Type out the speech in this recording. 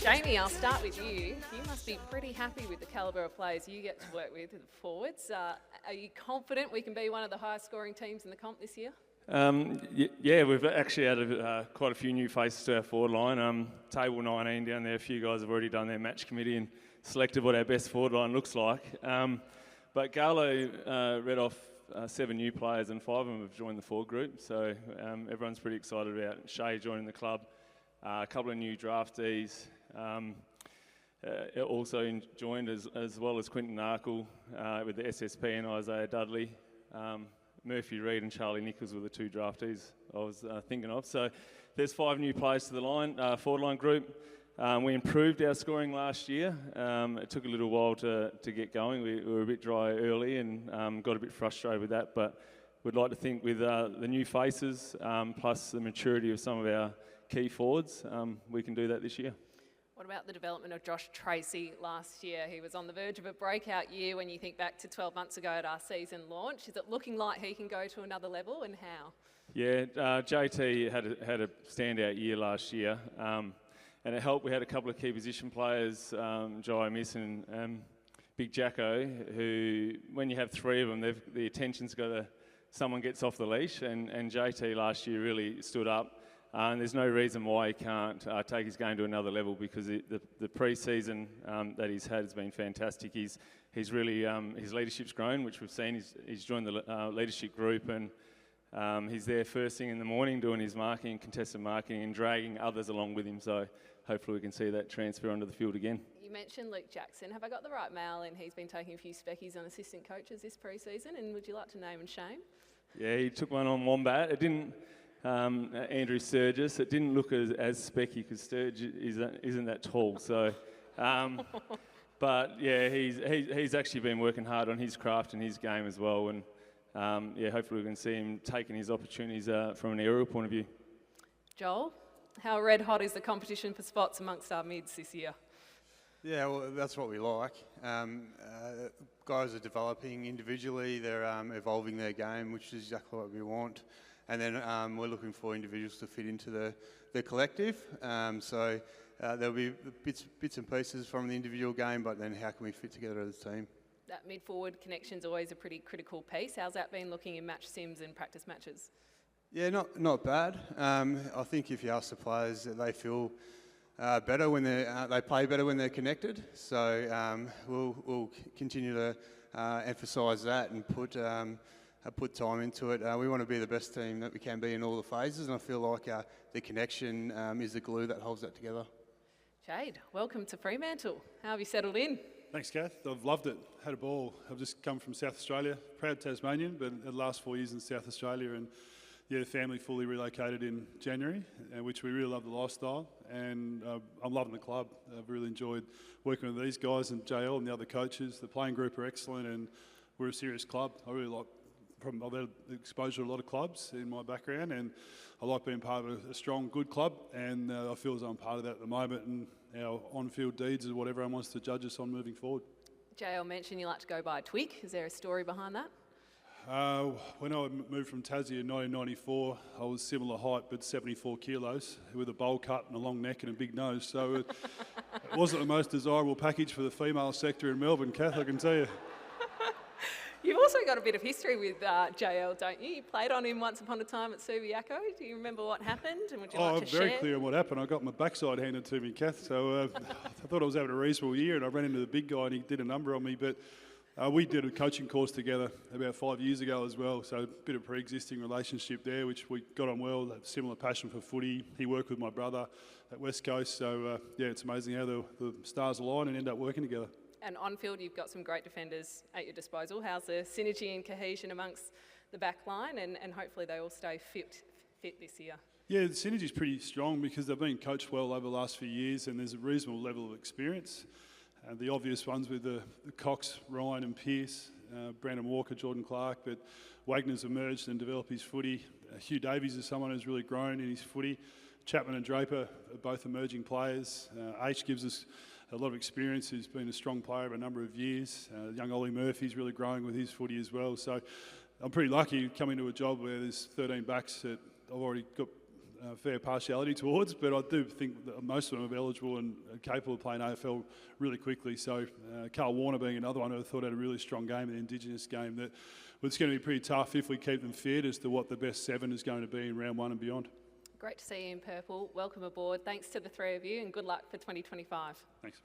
Jamie, I'll start with you. You must be pretty happy with the calibre of players you get to work with the forwards. Are you confident we can be one of the highest scoring teams in the comp this year? Yeah, we've actually added quite a few new faces to our forward line. Table 19 down there, a few guys have already done their match committee and selected what our best forward line looks like. But Garlo read off 7 new players and 5 of them have joined the forward group, so everyone's pretty excited about Shay joining the club. A couple of new draftees. Also joined as well as Quinton Narkle with the SSP and Isaiah Dudley. Murphy Reid and Charlie Nichols were the 2 draftees I was thinking of. So there's 5 new players to the forward line group. We improved our scoring last year. It took a little while to get going. We were a bit dry early and got a bit frustrated with that, but we'd like to think with the new faces plus the maturity of some of our key forwards, we can do that this year. What about the development of Josh Tracy last year? He was on the verge of a breakout year when you think back to 12 months ago at our season launch. Is it looking like he can go to another level, and how? Yeah, JT had a standout year last year, and it helped. We had a couple of key position players, Jai Miss and Big Jacko, who, when you have 3 of them, the attention's got to, someone gets off the leash, and JT last year really stood up. And there's no reason why he can't take his game to another level, because the pre-season that he's had has been fantastic. He's really his leadership's grown, which we've seen. He's joined the leadership group, and he's there first thing in the morning doing his marketing, contested marketing, and dragging others along with him. So hopefully we can see that transfer onto the field again. You mentioned Luke Jackson. Have I got the right mail? And he's been taking a few speckies on assistant coaches this pre-season. And would you like to name and shame? Yeah, he took one on Wombat. It didn't. Andrew Sturgis. It didn't look as specky because Sturgis isn't that tall. So, but yeah, he's actually been working hard on his craft and his game as well. And yeah, hopefully we can see him taking his opportunities from an aerial point of view. Joel, how red hot is the competition for spots amongst our mids this year? Yeah, well, that's what we like. Guys are developing individually. They're evolving their game, which is exactly what we want. And then we're looking for individuals to fit into the collective. So there'll be bits and pieces from the individual game, but then how can we fit together as a team? That mid-forward connection's always a pretty critical piece. How's that been looking in match sims and practice matches? Yeah, not bad. I think if you ask the players, they feel better when they play better when they're connected. So we'll continue to emphasise that and put time into it. We want to be the best team that we can be in all the phases, and I feel like the connection is the glue that holds that together. Jade, welcome to Fremantle. How have you settled in? Thanks, Kath. I've loved it. Had a ball. I've just come from South Australia, proud Tasmanian, but the last 4 years in South Australia, and yeah, the family fully relocated in January, which we really love the lifestyle, and I'm loving the club. I've really enjoyed working with these guys and JL and the other coaches. The playing group are excellent, and we're a serious club. I really like. I've had exposure to a lot of clubs in my background, and I like being part of a strong, good club, and I feel as though I'm part of that at the moment, and our on-field deeds is what everyone wants to judge us on moving forward. JL mentioned you like to go by a twig. Is there a story behind that? When I moved from Tassie in 1994, I was similar height but 74 kilos with a bowl cut and a long neck and a big nose, so it wasn't the most desirable package for the female sector in Melbourne, Kath, I can tell you. You've also got a bit of history with JL, don't you? You played on him once upon a time at Subiaco. Do you remember what happened? And would you like to share? Very clear on what happened. I got my backside handed to me, Kath. So I thought I was having a reasonable year, and I ran into the big guy, and he did a number on me. But we did a coaching course together about 5 years ago as well. So a bit of pre-existing relationship there, which we got on well. A similar passion for footy. He worked with my brother at West Coast. So yeah, it's amazing how the stars align and end up working together. And on field, you've got some great defenders at your disposal. How's the synergy and cohesion amongst the back line, and hopefully they all stay fit this year? Yeah, the synergy's pretty strong because they've been coached well over the last few years, and there's a reasonable level of experience. The obvious ones with the Cox, Ryan and Pearce, Brandon Walker, Jordan Clark, but Wagner's emerged and developed his footy. Hugh Davies is someone who's really grown in his footy. Chapman and Draper are both emerging players. H gives us a lot of experience, who's been a strong player over a number of years. Young Ollie Murphy's really growing with his footy as well. So I'm pretty lucky coming to a job where there's 13 backs that I've already got fair partiality towards, but I do think that most of them are eligible and are capable of playing AFL really quickly. So Carl Warner being another one who I thought had a really strong game, the Indigenous game, that it's going to be pretty tough if we keep them fit as to what the best 7 is going to be in round 1 and beyond. Great to see you in purple. Welcome aboard. Thanks to the three of you and good luck for 2025. Thanks.